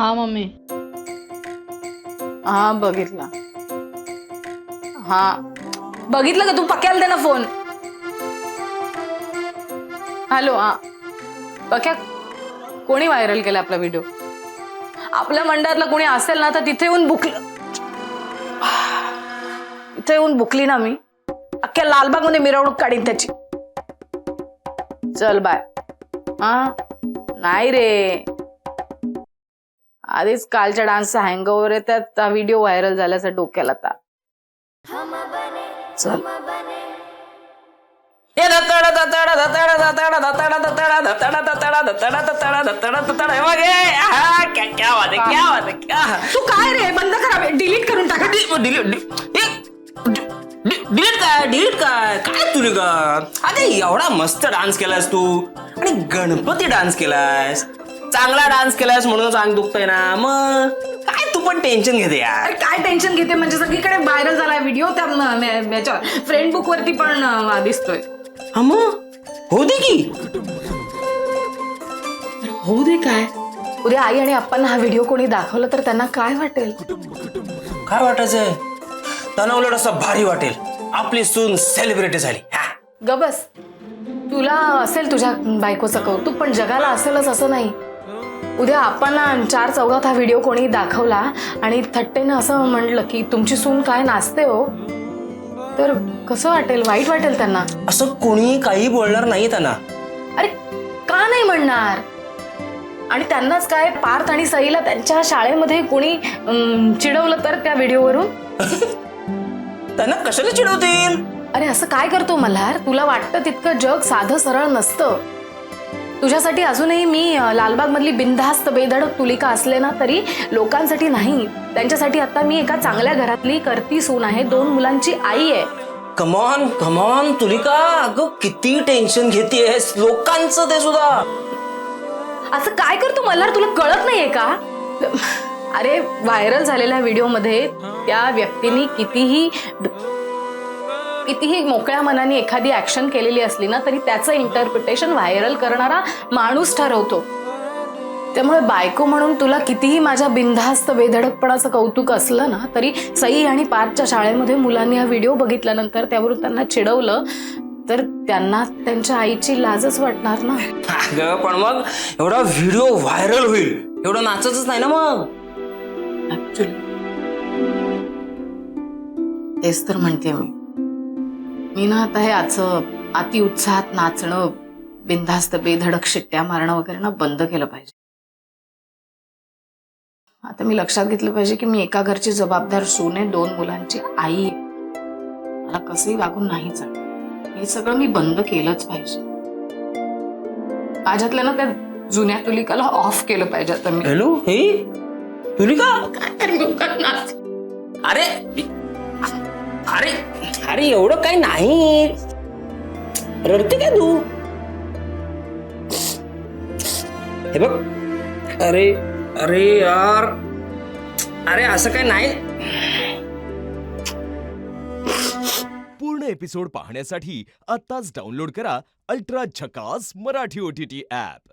हा मम्मी. हा बघितला. हा बघितलं का तू? पक्याला दे ना फोन. हॅलो. हा पक्या, कोणी व्हायरल केला आपला व्हिडिओ? आपल्या मंडळातला कोणी असेल ना तर तिथे येऊन बुकलं. इथे येऊन बुकली ना मी, अख्ख्या लालबाग मध्ये मिरवणूक काढीन त्याची. चल बाय. हा नाही रे, आधीच कालच्या डान्सचा हँगओव्हर आहे, त्यात व्हिडिओ व्हायरल झाल्याचा डोक्याला ताप. चल. तू काय रे, बंद करा, डिलीट करून टाका. डिलीट काय तुला का? अरे एवढा मस्त डान्स केलास तू, आणि गणपती डान्स केलास, चांगला डान्स केलास म्हणून अंग दुखतंय ना. मग काय तू पण टेन्शन घेते यार? अरे काय टेन्शन घेते म्हणजे, सगळीकडे व्हायरल झालाय व्हिडिओ, त्या फ्रेंड बुक वरती पण दिसतोय. हा मग होऊ दे की, होऊ दे. काय उद्या आई आणि आप्पांना हा व्हिडिओ कोणी दाखवला तर त्यांना काय वाटेल? काय वाटायचंय त्यांना? उलट असं भारी वाटेल, आपली सून सेलिब्रिटी झाली. ग बस. तुला असेल तुझ्या बायकोचं कौतुक, पण जगाला असेलच असं नाही. उद्या आप्पांना 4 चौघात हा व्हिडिओ कोणी दाखवला आणि थट्टेनं असं म्हणलं की तुमची सून काय नाचते हो, तर कसं वाटेल? वाईट वाटेल त्यांना. असं कोणी काही बोलणार नाही त्यांना. अरे का नाही म्हणणार? आणि त्यांनाच काय, पार्थ आणि सईला त्यांच्या शाळेमध्ये कोणी चिडवलं तर त्या व्हिडिओवरून? त्यांना कशाला चिडवतील? अरे असं काय करतो मल्हार? तुला वाटतं तितकं जग साधं सरळ नसतं. तुझ्यासाठी अजूनही मी लालबाग मधली बिनधास्त बेधडक तुलिका असले ना तरी लोकांसाठी नाही, त्यांच्यासाठी आता मी एका चांगल्या घरातली करती सून आहे, 2 मुलांची आई आहे. कमॉन कमॉन तुलिका, अगं किती टेन्शन घेतेस लोकांचं ते सुद्धा. असं काय करतो मल्हार, तुला कळत नाहीये का? अरे व्हायरल झालेल्या व्हिडिओमध्ये त्या व्यक्तीने कितीही मोकळ्या मनाने एखादी ऍक्शन केलेली असली ना तरी त्याचं इंटरप्रिटेशन व्हायरल करणारा माणूस ठरवतो. त्यामुळे बायको म्हणून तुला कितीही माझ्या बिनधास्त बेधडकपणाचं कौतुक असलं ना तरी सई आणि पार्थच्या शाळेमध्ये मुलांनी हा व्हिडिओ बघितल्यानंतर त्यावरून त्यांना चिडवलं तर त्यांना त्यांच्या आईची लाजच वाटणार ना. अगं पण मग एवढा व्हिडिओ व्हायरल होईल एवढं नाचतच नाही ना मग. तेच तर म्हणते मी ना आता हे अति उत्साहात नाचणं, बिनधास्त बेधडक शिट्ट्या मारणं वगैरे ना बंद केलं पाहिजे. आता मी लक्षात घेतलं पाहिजे की मी एका घरची जबाबदार सून आहे, 2 मुलांची आई. मला कसंही वागून नाही चालत. हे सगळं मी बंद केलंच पाहिजे. माझ्यातल्या ना त्या जुन्या तुलिकाला ऑफ केलं पाहिजे आता मी. हॅलो, हे तुलिका अरे अरे अरे एवढं काही नाही, रडते काय तू? हे बघ, अरे अरे यार, अरे असं काही नाही. पूर्ण एपिसोड पाहण्यासाठी आताच डाउनलोड करा अल्ट्रा झकास मराठी OTT ॲप.